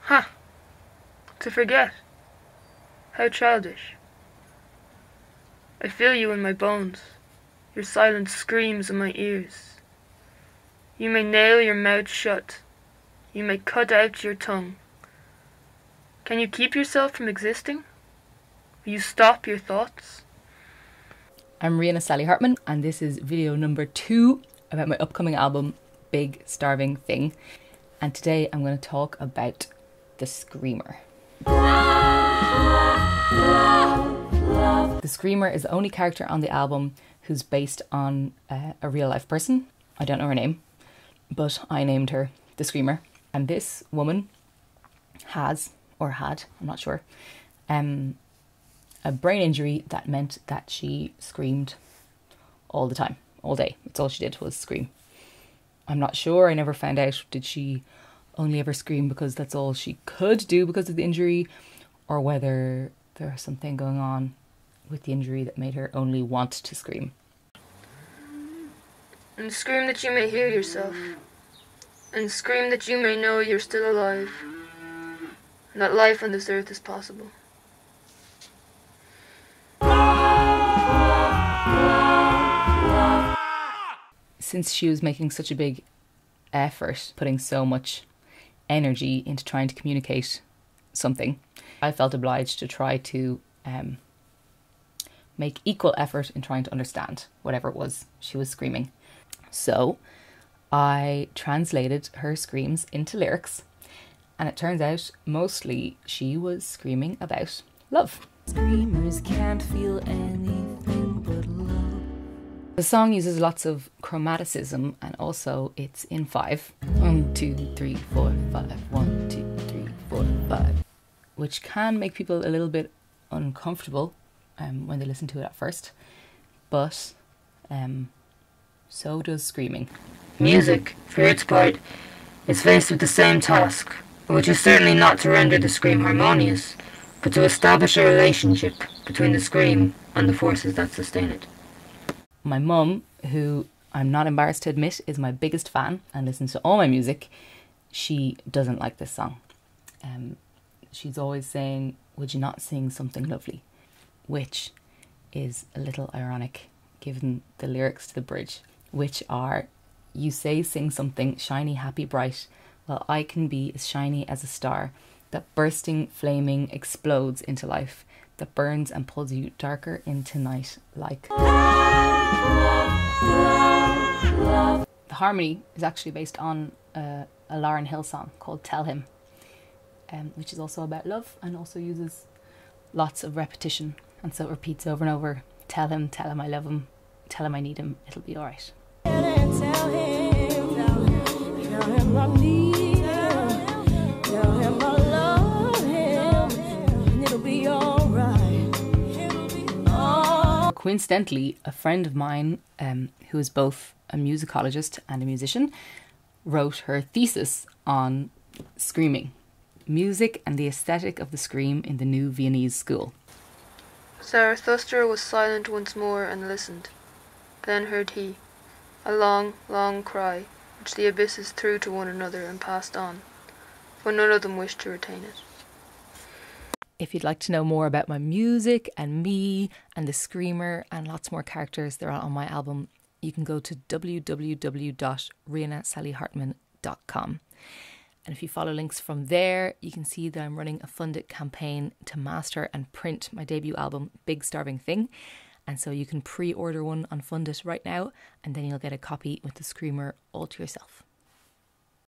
Ha! To forget. How childish. I feel you in my bones. Your silence screams in my ears. You may nail your mouth shut. You may cut out your tongue. Can you keep yourself from existing? Will you stop your thoughts? I'm Ríona Hartman, and this is video number 2 about my upcoming album, Big Starving Thing. And today I'm going to talk about the Screamer. The Screamer is the only character on the album who's based on a real life person. I don't know her name, but I named her the Screamer. And this woman has, or had, I'm not sure, a brain injury that meant that she screamed all the time, all day. It's all she did was scream. I'm not sure, I never found out, did she only ever scream because that's all she could do because of the injury, or whether there was something going on with the injury that made her only want to scream. And scream that you may hear yourself. And scream that you may know you're still alive. And that life on this earth is possible. Since she was making such a big effort, putting so much energy into trying to communicate something, I felt obliged to try to make equal effort in trying to understand whatever it was she was screaming. So I translated her screams into lyrics, and it turns out mostly she was screaming about love. Screamers can't feel anything but love. The song uses lots of chromaticism, and also it's in 5. 1, 2, 3, 4, 5. 1, 2, 3, 4, 5. Which can make people a little bit uncomfortable when they listen to it at first. But so does screaming. Music, for its part, is faced with the same task, which is certainly not to render the scream harmonious, but to establish a relationship between the scream and the forces that sustain it. My mum, who I'm not embarrassed to admit is my biggest fan and listens to all my music, she doesn't like this song. She's always saying, would you not sing something lovely? Which is a little ironic given the lyrics to the bridge, which are, you say sing something shiny, happy, bright, well I can be as shiny as a star that bursting, flaming, explodes into life, that burns and pulls you darker into night like. The harmony is actually based on a Lauryn Hill song called Tell Him, which is also about love and also uses lots of repetition, and so it repeats over and over. Tell him I love him, tell him I need him, it'll be alright. Tell him I need him, tell him I love him, and it'll be alright. Coincidentally, a friend of mine who is both a musicologist and a musician wrote her thesis on screaming, music and the aesthetic of the scream in the new Viennese school. Zarathustra was silent once more and listened. Then heard he a long, long cry, which the abysses threw to one another and passed on, for none of them wished to retain it. If you'd like to know more about my music and me and the Screamer and lots more characters that are on my album, you can go to www.rionasallyhartman.com. And if you follow links from there, you can see that I'm running a funded campaign to master and print my debut album, Big Starving Thing. And so you can pre-order one on Fundit right now, and then you'll get a copy with the Screamer all to yourself.